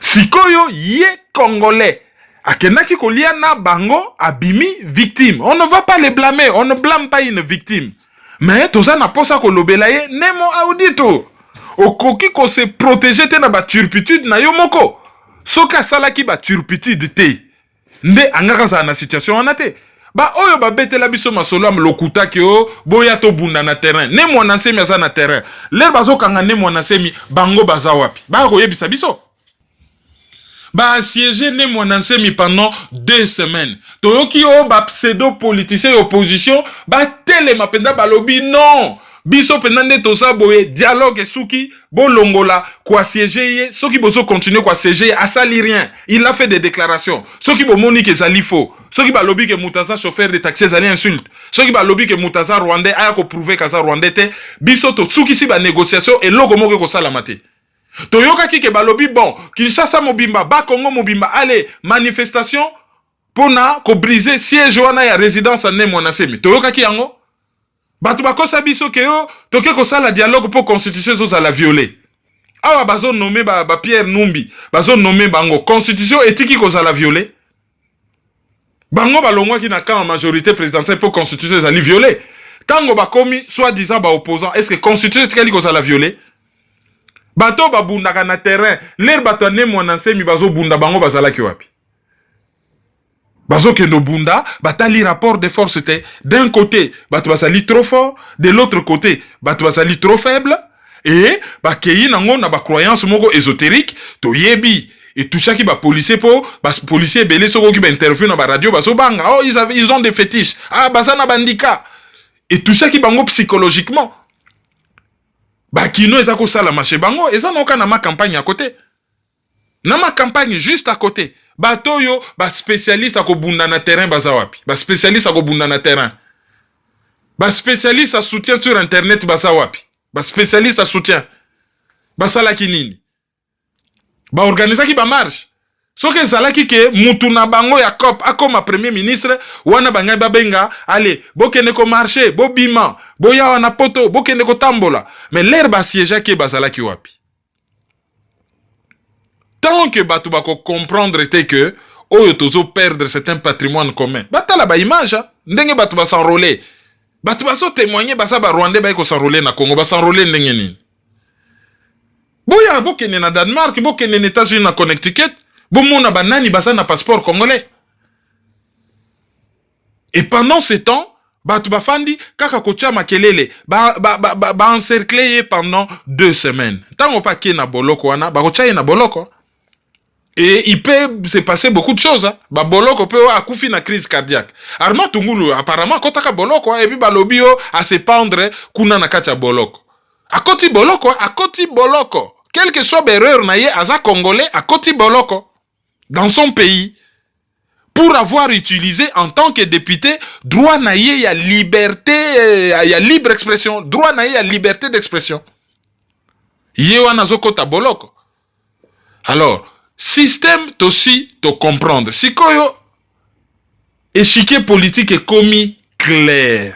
Sikoyo ye Congolais. Akenaki kolia na bango abimi victime. On ne va pas les blâmer, on ne blâme pas une victime. Mais toza na posa ko lobelaye nemo audito. Okoki ko se protéger te na ba turpitude na yo moko. Soka salaki ba turpitude te. Nde angaka za na situation wana te. ba oyo ba betela biso masolo am lokuta ke o boya to bunda na terrain ne mwana nsemi aza na terrain le bazo kanga ne mwana nsemi bango baza wapi ba ko yebisa biso ba assiégé ne mwana nsemi pendant 2 semaines toyoki o ba pseudo politicien opposition ba telema penda balobi non biso penda nde toza boye dialogue suki bolongola kwa siéger ye soki bozo continuer kwa siéger asali rien il a fait des déclarations soki bomoni ke zali faux soki balobi ke mutaza chauffeur de taxi zali insulte soki balobi ke mutaza rwandais aya ko prouver kaza rwandais te biso to suki si ba négociation et loko moko ko sala mate toyoka ki ke balobi bon Kinshasa mobimba ba Congo mobimba allez manifestation pona ko briser siège wana ya résidence ne mwana semi toyoka ki yango Batu bakosa biso ke yo toke kosala dialogue pour constitution zo la violer. Awa bazo nommé ba Pierre Numbi, bazo nommé bango constitution etiki ko la violer. Bango balongwa ki na ka en majorité présidentielle pour constitution za li violer. Tango bakomi soi-disant ba opposant, est-ce que constitution etiki ko la violer? Bato ba bundaka na terrain, l'air bato ne mwana nsemi bazo bunda bango bazala ki wapi? Bazo kendo bunda, batali rapport de force était d'un côté, bato basali trop fort, de l'autre côté, bato basali trop faible, et bakei nango na ba croyance moko ésotérique, to yebi, et tout ça qui ba policier po, bas policier belé soko qui ba interview na ba radio, baso banga, oh ils ont des fétiches, ah basana bandika, et tout ça qui bango psychologiquement, bakino ezako sala marché bango, ezana oka na ma campagne à côté, na ma campagne juste à côté. Bato yo ba spécialiste ako bunda na terrain baza wapi ba spécialiste ako bunda na terrain ba spécialiste à soutien sur internet baza wapi ba spécialiste à soutien basala ki nini ba organiser ki ba marche soki ezalaki ke mutu na bango ya COP akoma premier ministre wana bangai babenga allez bokende ko marcher bobima boya wana poto bokende ko tambola mais l'air ba siège ki bazala ki wapi. Tant que batu bako comprendre était que oyo tozo perdre certains patrimoine commun. Batala ba image ndenge batu ba s'enrôler. Batu ba so témoigner basa ba Rwandais ba ko s'enrôler na Congo ba s'enrôler ndenge nini. Boya bokene na Danemark, bokene na États-Unis na Connecticut, bomona banani basa na passeport congolais. Et pendant ce temps, batu ba fandi kaka kocha makelele ba encercler pendant 2 semaines. Tango pa ke na boloko wana ba kocha na boloko. Et il peut se passer beaucoup de choses. Hein. Ba boloko peut akufi na crise cardiaque. Armand Tungulu apparemment kotaka boloko et puis ba lobio à se pendre kuna na kacha boloko. A koti boloko. Quel que soit l'erreur na ye aza congolais a koti boloko dans son pays pour avoir utilisé en tant que député droit na ye ya liberté ya libre expression, droit na ye ya liberté d'expression. Ye wana zokota boloko. Alors système aussi te comprendre. Si koyo échiquier politique est commis clair.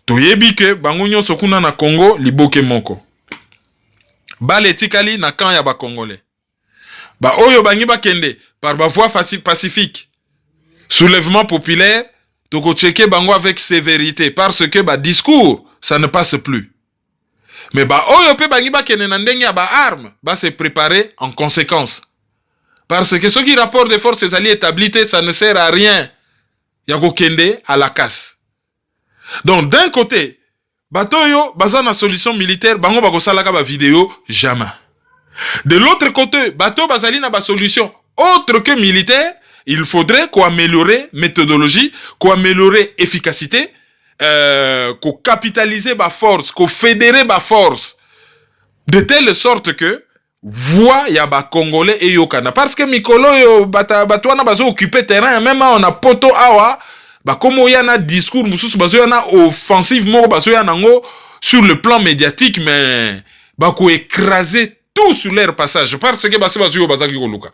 Toyebi ke bango nyonso kuna na Congo liboke moko. Bale tikali na kan ya ba congolais. Ba oyo bangi ba kende par ba voie pacifique. Soulèvement populaire, toko checker bango avec sévérité parce que ba discours ça ne passe plus. Mais ba oyo pe bangi ba kene na ndenge ya ba arme ba se préparer en conséquence. Parce que ce qui rapport de forces ezali établité ça ne sert à rien. Ya ko kende à la casse. Donc d'un côté, bato yo baza na solution militaire bango ba ko salaka ba vidéo jamais. De l'autre côté, bato bazali na ba solution autre que militaire, il faudrait qu'on améliorer méthodologie, qu'on améliorer efficacité. Qu'on capitaliser ma force, qu'on fédérer ma force, de telle sorte que voix ya ba congolais et yokana. Parce que mikolo yo batwana bazo occuper terrain, même on a poto awa, ba komo yana discours mususu bazo yana offensivement bazo yana ngo sur le plan médiatique, mais ba ko écraser tout sur leur passage. Parce que basi bazo yo bazaki koluka.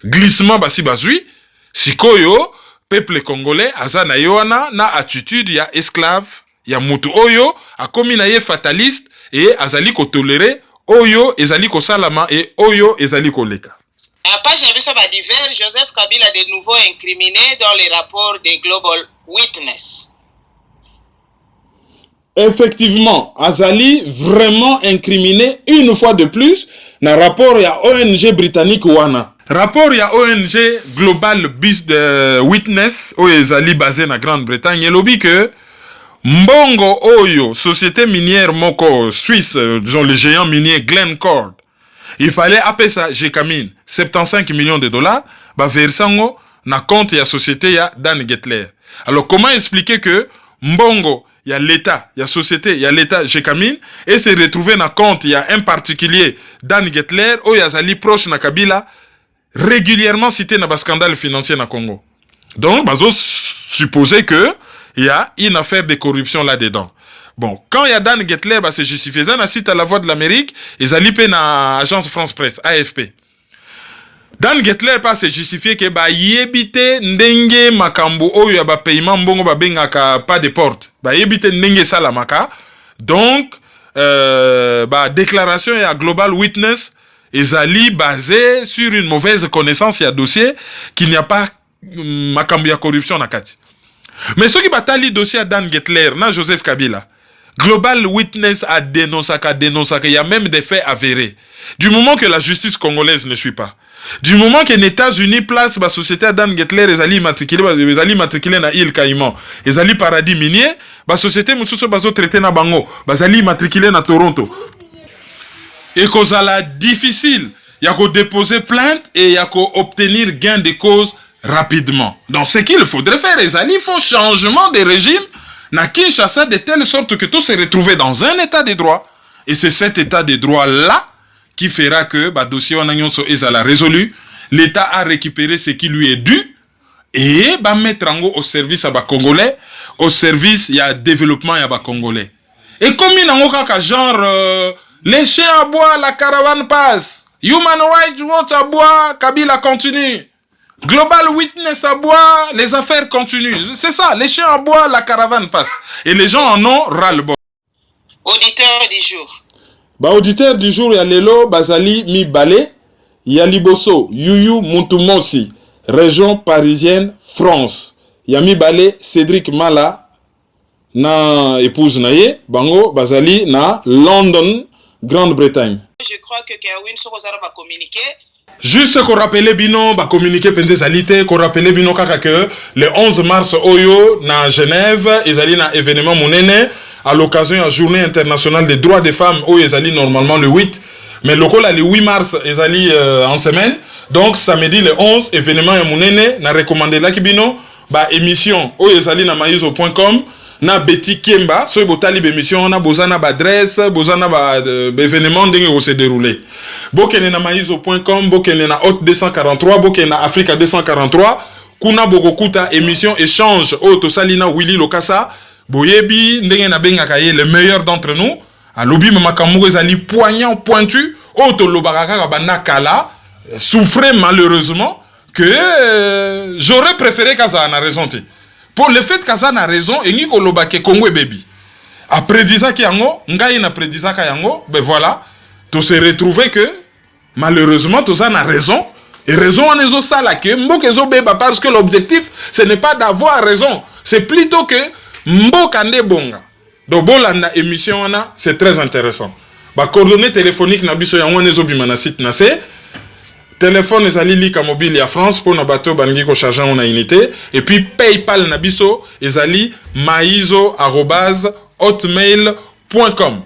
Glissement basi bazui, sikoyo peuple congolais aza na yoana na attitude ya esclave ya mutu oyo akomi na ye fataliste et azali ko tolérer oyo ezali ko salama et oyo ezali ko leka. À page Nabiso Badiver, Joseph Kabila de nouveau incriminé dans les rapports des Global Witness. Effectivement, azali vraiment incriminé une fois de plus na rapport ya ONG britannique wana. Rapport ya ONG Global Witness oyo ezali basé na Grande-Bretagne elobi que mbongo oyo société minière moko Suisse, disons le géant minier Glencore, il fallait apesa Gécamine 75 millions de dollars, ba versango na compte ya société ya Dan Gettler. Alors comment expliquer que mbongo il y a l'État, il y a société, il y a l'État Gécamine, et se retrouver dans compte, il y a un particulier, Dan Gettler, où il y a Zali proche na Kabila, régulièrement cité dans le scandale financier na Congo. Donc, bazo supposer que il y a une affaire de corruption là-dedans. Bon, quand il y a Dan Gettler, bah, c'est justifié. Ça, on cite à la Voix de l'Amérique, ils ont lié dans l'agence France Presse, AFP. Dan Gettler pas se justifier que ba yebite ndenge makambo oyo ya ba paiement mbongo ba bengaka pas de porte ba yebite ndenge salamaka donc ba déclaration ya Global Witness ezali basé sur une mauvaise connaissance ya dossier qu'il n'y a pas makambo ya corruption na kati. Mais ce qui batali dossier à Dan Gettler na Joseph Kabila, Global Witness a dénoncé, il y a même des faits avérés. Du moment que la justice congolaise ne suit pas, du moment que les États-Unis placent la société Dan Gettler, ils allaient matriculer na île Caïman, ils allaient paradis minier, la société mususu bazo traité na bango, ils allaient matriculer na Toronto. Et que ça la difficile, il y a qu'à déposer plainte et il y a qu'à obtenir gain de cause rapidement. Donc ce qu'il faudrait faire, il faut changement de régime na Kinshasa de telle sorte que tout se retrouve dans un état de droit. Et c'est cet état de droit-là qui fera que le dossier est résolu, l'État a récupéré ce qui lui est dû et va mettre en au service à Congolais, au service il y a développement ya Congolais. Et comme il y a genre les chiens à bois, la caravane passe, Human Rights Watch à bois, Kabila continue, Global Witness à bois, les affaires continuent. C'est ça, les chiens à bois, la caravane passe. Et les gens en ont ras-le-bol. Auditeur du jour. Bah, auditeur du jour, il y a Lelo, Bazali, Mibale, il y a Liboso, Yuyu, Muntumosi, région parisienne, France. Il y a Mibale, Cédric Mala, na épouse naye, Bango, Bazali, na London, Grande-Bretagne. Je crois que Kerwin Sokozara va communiquer. Juste qu'on rappelle Bino, bah communiquer pendezalité, qu'on rappelle Bino kaka que le 11 mars Oyo, na Genève, ils allaient na événement monene, à l'occasion de la journée internationale des droits des femmes, où ils allaient normalement le 8, mais le le 8 mars, ils allaient en semaine, donc samedi le 11, événement monene, na recommandé là Bino, bah émission, où ils allaient na maizo.com, na Betty Kiemba, so botali émission, na bozana ba adresse, bozana ba événement dingue où se dérouler. Bokene na maizo.com, bokene na Hot 243, bokene na Africa 243, kuna bokokuta émission échange au tosalina Willy Lokasa, boyebi ndenge na bengaka ye le meilleur d'entre nous, alobi mamakamou ezali poignant pointu, au tolobaka banda kala, souffrait malheureusement que j'aurais préféré Kaza na raison te. Pour le fait que ça a raison, et ni koloba ke Congo baby. Après disaki yango, ngai na prédisaka yango, ben voilà, tu se retrouver que malheureusement tout ça a raison. Et raison en ezo sala que mboka ezo beba parce que l'objectif ce n'est pas d'avoir raison, c'est plutôt que mboka nde bonga. Donc bolanda émission wana, c'est très intéressant. Ba coordonnées téléphoniques na biso yango ezo bima na site na se. Téléphone ezali lika mobile ya France pour na bateau bangi ko charger on a unité et puis PayPal na biso ezali maizo@hotmail.com,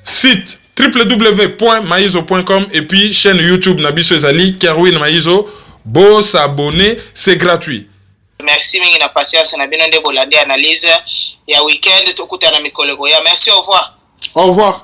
site www.maizo.com et puis chaîne YouTube na biso ezali Kerwin Maizo, bo s'abonner, c'est gratuit. Merci mingi na patience na bino nde bolandi analyse ya weekend tokutana mikolo ya. Merci, au revoir. Au revoir.